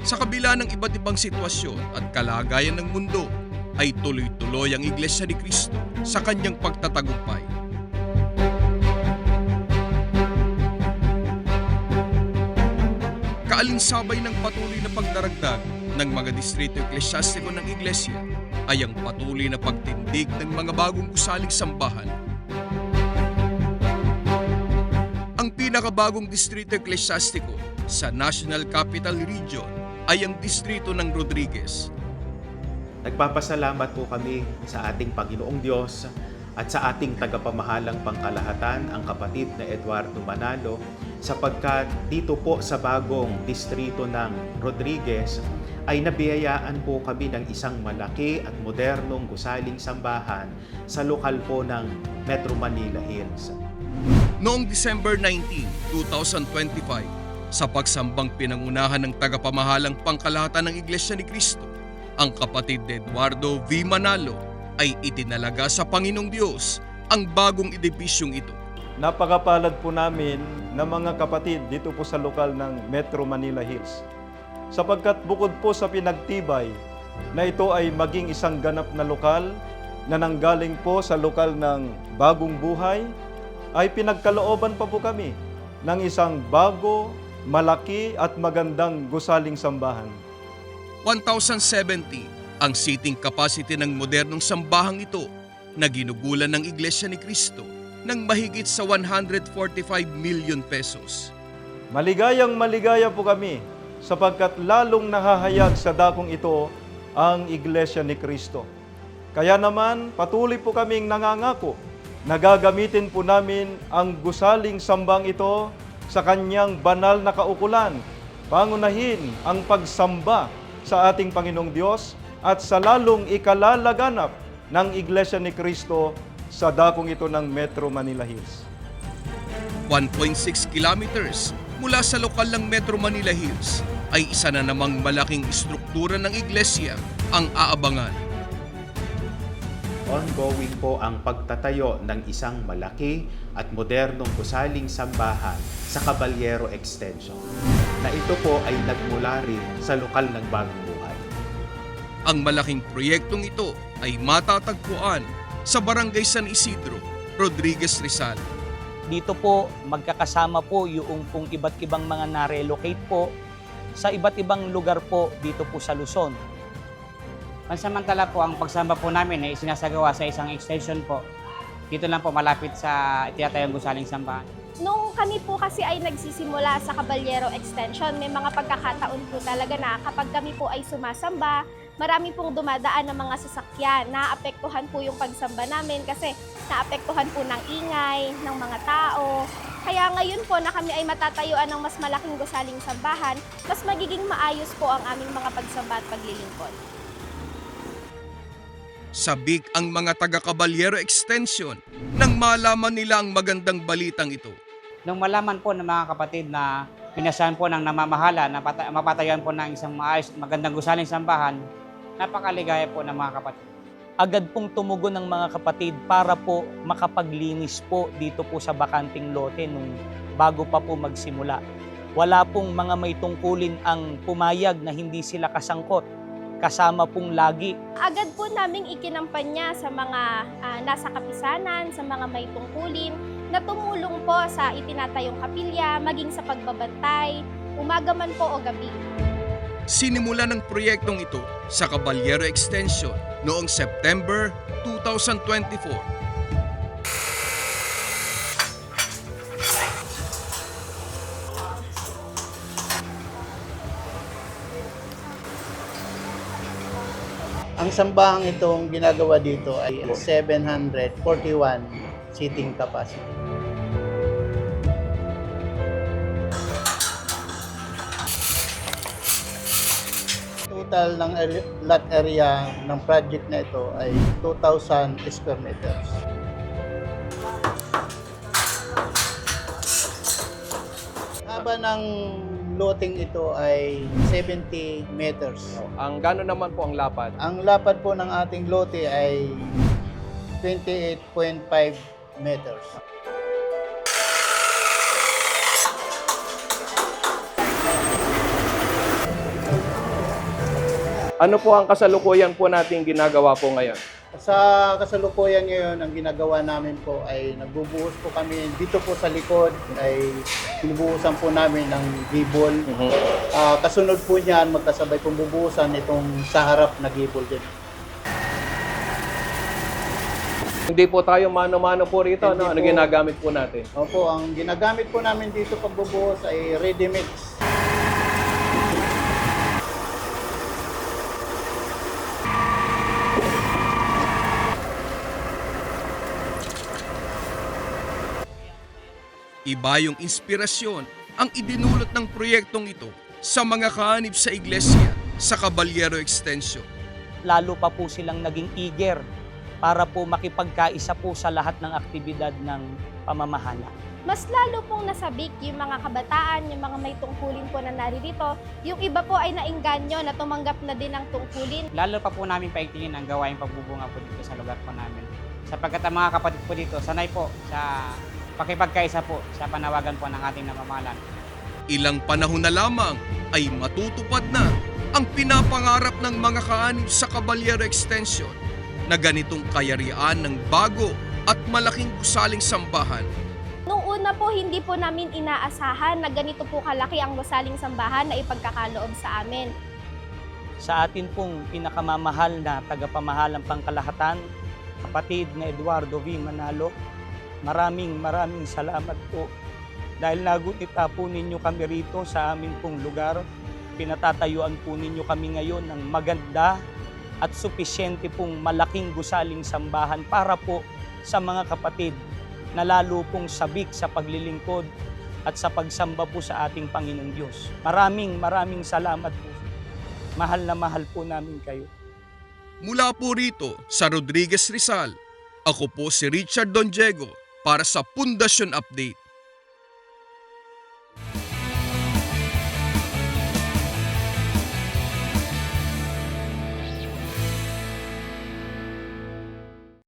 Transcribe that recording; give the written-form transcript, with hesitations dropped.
Sa kabila ng iba't ibang sitwasyon at kalagayan ng mundo, ay tuloy-tuloy ang Iglesia ni Cristo sa kanyang pagtatagumpay. Kaalinsabay ng patuloy na pagdaragdag ng mga distrito eklesyastiko ng Iglesia ay ang patuloy na pagtindig ng mga bagong gusaling sambahan. Ang pinakabagong distrito eklesyastiko sa National Capital Region ay ang distrito ng Rodriguez. Nagpapasalamat po kami sa ating Panginoong Diyos at sa ating tagapamahalang pangkalahatan, ang kapatid na Eduardo Manalo, sapagkat dito po sa bagong distrito ng Rodriguez ay nabiyayaan po kami ng isang malaki at modernong gusaling sambahan sa lokal po ng Metro Manila Hills. Noong December 19, 2025, sa pagsambang pinangunahan ng tagapamahalang pangkalahatan ng Iglesia ni Cristo, ang kapatid na Eduardo V. Manalo ay itinalaga sa Panginoong Diyos ang bagong edipisyong ito. Napakapalad po namin na mga kapatid dito po sa lokal ng Metro Manila Hills. Sapagkat bukod po sa pinagtibay na ito ay maging isang ganap na lokal na nanggaling po sa lokal ng Bagong Buhay, ay pinagkalooban pa po kami ng isang bago, malaki at magandang gusaling sambahan. 1,070 ang seating capacity ng modernong sambahang ito na ginugulan ng Iglesia ni Cristo ng mahigit sa 145 million pesos. Maligayang maligaya po kami sapagkat lalong nahahayag sa dakong ito ang Iglesia ni Cristo. Kaya naman patuloy po kaming nangangako na gagamitin po namin ang gusaling sambang ito sa kanyang banal na kaukulan, pangunahin ang pagsamba sa ating Panginoong Diyos at sa lalong ikalalaganap ng Iglesia ni Cristo sa dakong ito ng Metro Manila Hills. 1.6 kilometers mula sa lokal ng Metro Manila Hills ay isa na namang malaking istruktura ng Iglesia ang aabangan. Ongoing po ang pagtatayo ng isang malaki at modernong gusaling sambahan sa Caballero Extension, na ito po ay nagmula rin sa lokal ng Bagong Buhay. Ang malaking proyektong ito ay matatagpuan sa Barangay San Isidro, Rodriguez, Rizal. Dito po magkakasama po yung pong iba't ibang mga na-relocate po sa iba't ibang lugar po dito po sa Luzon. Pansamantala po, ang pagsamba po namin ay sinasagawa sa isang extension po. Dito lang po malapit sa tinatayong gusaling sambahan. Nung kami po kasi ay nagsisimula sa Caballero Extension, may mga pagkakataon po talaga na kapag kami po ay sumasamba, marami pong dumadaan ng mga sasakyan. Naapektuhan po yung pagsamba namin kasi naapektuhan po ng ingay, ng mga tao. Kaya ngayon po na kami ay matatayuan ng mas malaking gusaling sambahan, mas magiging maayos po ang aming mga pagsamba at paglilingkod. Sabik ang mga taga-Caballero Extension nang malaman nila ang magandang balitang ito. Nung malaman po ng mga kapatid na pinasahan po ng namamahala na mapatayuan po ng isang maayos at magandang gusaling sambahan, napakaligaya po ng mga kapatid. Agad pong tumugon ng mga kapatid para po makapaglinis po dito po sa bakanting lote nung bago pa po magsimula. Wala pong mga may tungkulin ang pumayag na hindi sila kasangkot. Kasama pong lagi. Agad po naming ikinampanya sa mga nasa kapisanan, sa mga may tungkulin, na tumulong po sa itinatayong kapilya, maging sa pagbabantay, umaga man po o gabi. Sinimula ng proyektong ito sa Caballero Extension noong September 2024. Ang sambahang itong ginagawa dito ay 741 seating capacity. Total ng lot area ng project na ito ay 2,000 square meters. Haba ng loting ito ay 70 meters. Ang gano'n naman po ang lapad? Ang lapad po ng ating lote ay 28.5 meters. Ano po ang kasalukuyan po nating ginagawa po ngayon? Sa kasalukuyan ngayon, ang ginagawa namin po ay nagbubuhos po kami dito po sa likod ay binubuhusan po namin ng gibol. Kasunod po niyan, magkasabay pong bubuhusan itong sa harap na gibol din. Hindi po tayo mano-mano po rito, Hindi no? Ano po. ginagamit po natin? Opo, ang ginagamit po namin dito pagbubuhos ay ready mix. Iba yung inspirasyon ang idinulot ng proyektong ito sa mga kaanib sa iglesia sa Caballero Extension. Lalo pa po silang naging eager para po makipagkaisa po sa lahat ng aktibidad ng pamamahala. Mas lalo pong nasabik yung mga kabataan, yung mga may tungkulin po na naririto. Yung iba po ay naengganyo na tumanggap na din ng tungkulin. Lalo pa po namin paigtingin ang gawain pagbubunga po dito sa lugar po namin. Sapagkat ang mga kapatid po dito, sanay po sa pakipagkaisa po sa panawagan po ng ating namamahalan. Ilang panahon na lamang ay matutupad na ang pinapangarap ng mga kaanib sa Caballero Extension na ganitong kayarian ng bago at malaking gusaling sambahan. Nung una po, hindi po namin inaasahan na ganito po kalaki ang gusaling sambahan na ipagkakaloob sa amin. Sa atin pong pinakamamahal na tagapamahalang pangkalahatan, kapatid na Eduardo V. Manalo, maraming salamat po dahil nagunita po ninyo kami rito sa amin pong lugar. Pinatatayuan po ninyo kami ngayon ng maganda at supisyente pong malaking gusaling sambahan para po sa mga kapatid na lalo pong sabik sa paglilingkod at sa pagsamba po sa ating Panginoong Diyos. Maraming salamat po. Mahal na mahal po namin kayo. Mula po rito sa Rodriguez Rizal, ako po si Richard Don Diego para sa Pundasyon Update.